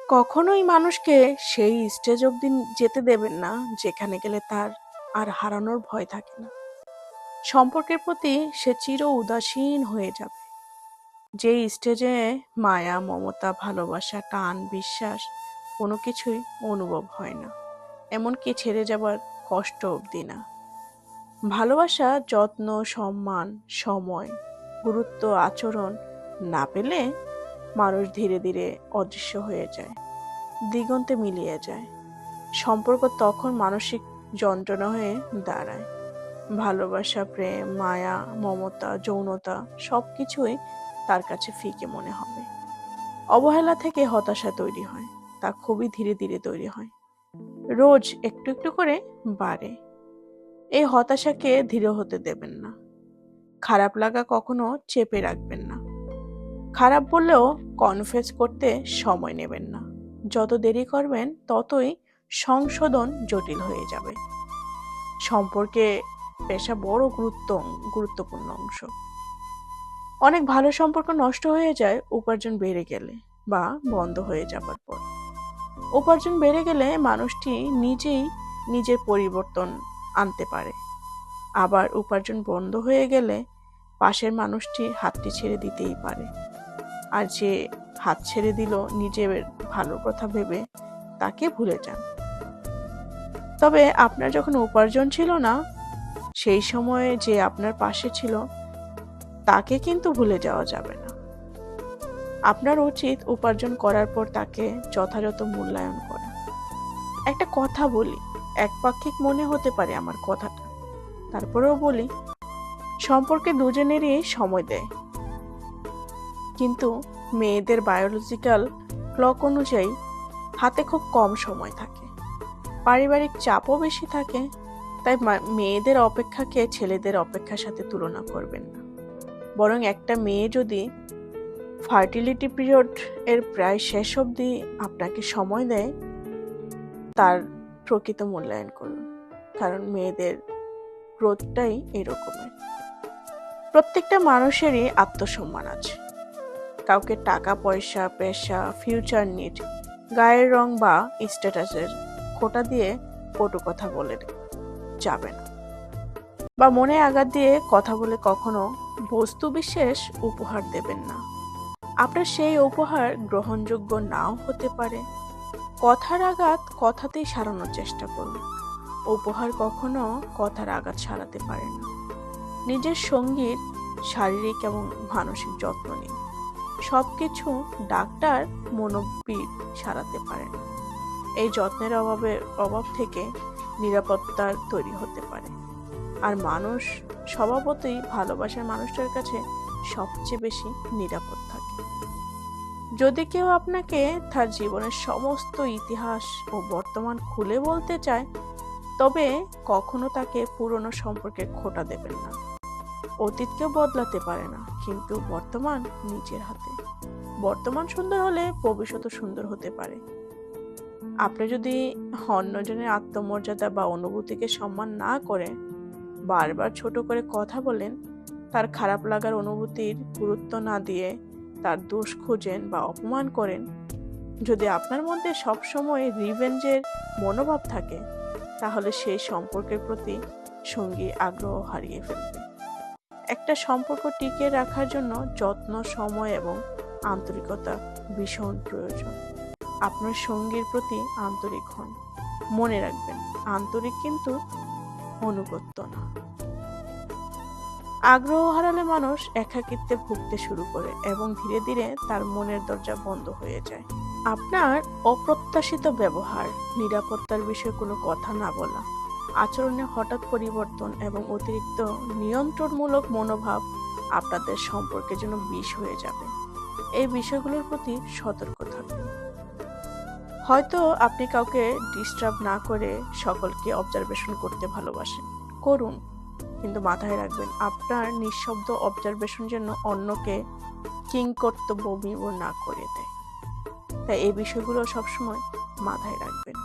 কখনোই মানুষকে সেই স্টেজ অবধি যেতে দেবেন না যেখানে গেলে তার আর হারানোর ভয় থাকে না। সম্পর্কের প্রতি সে চির উদাসীন হয়ে যাবে। যেই স্টেজে মায়া, মমতা, ভালোবাসা, টান, বিশ্বাস কোনো কিছুই অনুভব হয় না, এমনকি ছেড়ে যাবার কষ্ট অবধি না। ভালোবাসা, যত্ন, সম্মান, সময়, গুরুত্ব, আচরণ না পেলে মানুষ ধীরে ধীরে অদৃশ্য হয়ে যায়, দিগন্তে মিলিয়ে যায়। সম্পর্ক তখন মানসিক যন্ত্রণা হয়ে দাঁড়ায়। ভালোবাসা, প্রেম, মায়া, মমতা, যৌনতা সবকিছুই তার কাছে ফিকে মনে হবে। অবহেলা থেকে হতাশা তৈরি হয়, তা খুবই ধীরে ধীরে তৈরি হয়, রোজ একটু একটু করে বাড়ে। এই হতাশাকে ধীরে হতে দেবেন না। খারাপ লাগা কখনো চেপে রাখবেন না। খারাপ বললেও কনফেস করতে সময় নেবেন না। যত দেরি করবেন ততই সংশোধন জটিল হয়ে যাবে। সম্পর্কে পেশা বড় গুরুত্বপূর্ণ অংশ। অনেক ভালো সম্পর্ক নষ্ট হয়ে যায় উপার্জন বেড়ে গেলে বা বন্ধ হয়ে যাবার পর। উপার্জন বেড়ে গেলে মানুষটি নিজেই নিজের পরিবর্তন আনতে পারে। আবার উপার্জন বন্ধ হয়ে গেলে পাশের মানুষটি হাতটি ছেড়ে দিতেই পারে। আর যে হাত ছেড়ে দিল নিজের ভালোর কথা ভেবে, তাকে ভুলে যান। তবে আপনার যখন উপার্জন ছিল না, সেই সময়ে যে আপনার পাশে ছিল তাকে কিন্তু ভুলে যাওয়া যাবে না। আপনার উচিত উপার্জন করার পর তাকে যথাযথ মূল্যায়ন করা। একটা কথা বলি, একপাক্ষিক মনে হতে পারে আমার কথাটা, তারপরেও বলি, সম্পর্কে দুজনেরই সময় দেয়, কিন্তু মেয়েদের বায়োলজিক্যাল ক্লক অনুযায়ী হাতে খুব কম সময় থাকে। পারিবারিক চাপও বেশি থাকে, তাই মেয়েদের অপেক্ষাকে ছেলেদের অপেক্ষার সাথে তুলনা করবেন না। বরং একটা মেয়ে যদি ফার্টিলিটি পিরিয়ড এর প্রায় শেষ অবধি আপনাকে সময় দেয়, তার প্রকৃত মূল্যায়ন করুন। কারণ মেয়েদের গ্রোথটাই এরকমের। প্রত্যেকটা মানুষেরই আত্মসম্মান আছে। কাউকে টাকা পয়সা, পেশা, ফিউচার নিড, গায়ের রং বা স্ট্যাটাসের খোঁটা দিয়ে কটু কথা বলে যাবে না, বা মনে আঘাত দিয়ে কথা বলে কখনো বস্তু বিশেষ উপহার দেবেন না। আপনার সেই উপহার গ্রহণযোগ্য নাও হতে পারে। কথার আঘাত কথাতেই সারানোর চেষ্টা করুন। উপহার কখনো কথার আঘাত সারাতে পারে না। নিজের সঙ্গীর শারীরিক এবং মানসিক যত্ন নিন। সবকিছু ডাক্তার, মনোবিদ সারাতে পারে না। এই যত্নের অভাব থেকে নিরাপত্তার তৈরি হতে পারে। আর মানুষ স্বভাবতই ভালোবাসার মানুষটার কাছে সবচেয়ে বেশি নিরাপদ থাকে। যদি কেউ আপনাকে তার জীবনের সমস্ত ইতিহাস ও বর্তমান খুলে বলতে চায়, তবে কখনো তাকে পুরনো সম্পর্কের খোঁটা দেবেন না। অতীত কেউ বদলাতে পারে না, কিন্তু বর্তমান নিজের হাতে। বর্তমান সুন্দর হলে ভবিষ্যৎ সুন্দর হতে পারে। আপনি যদি অন্যজনের আত্মমর্যাদা বা অনুভূতিকে সম্মান না করে বারবার ছোট করে কথা বলেন, তার খারাপ লাগার অনুভূতির গুরুত্ব না দিয়ে তার দোষ খুঁজেন বা অপমান করেন, যদি আপনার মধ্যে সবসময় রিভেঞ্জের মনোভাব থাকে, তাহলে সেই সম্পর্কের প্রতি সঙ্গী আগ্রহ হারিয়ে ফেলবে। একটা সম্পর্ক টিকিয়ে রাখার জন্য যত্ন, সময় এবং আন্তরিকতা ভীষণ প্রয়োজন। আপনার সঙ্গীর প্রতি আন্তরিক হন। মনে রাখবেন, আন্তরিক কিন্তু অনুগত্য না। আগ্রহ হারালে মানুষ একাকিত্বে ভুগতে শুরু করে এবং ধীরে ধীরে তার মনের দরজা বন্ধ হয়ে যায়। আপনার অপ্রত্যাশিত ব্যবহার, নিরাপত্তার বিষয়ে কোনো কথা না বলা, আচরণে হঠাৎ পরিবর্তন এবং অতিরিক্ত নিয়ন্ত্রণমূলক মনোভাব আপনাদের সম্পর্কের জন্য বিষ হয়ে যাবে। এই বিষয়গুলোর প্রতি সতর্ক থাকুন। হয়তো আপনি কাউকে ডিস্টার্ব না করে সকলকে অবজারভেশন করতে ভালোবাসেন, করুন, কিন্তু মাথায় রাখবেন, আপনার নিঃশব্দ অবজারভেশন যেন অন্যকে কিংকর্তব্য না করে দেয়। তাই এই বিষয়গুলো সবসময় মাথায় রাখবেন।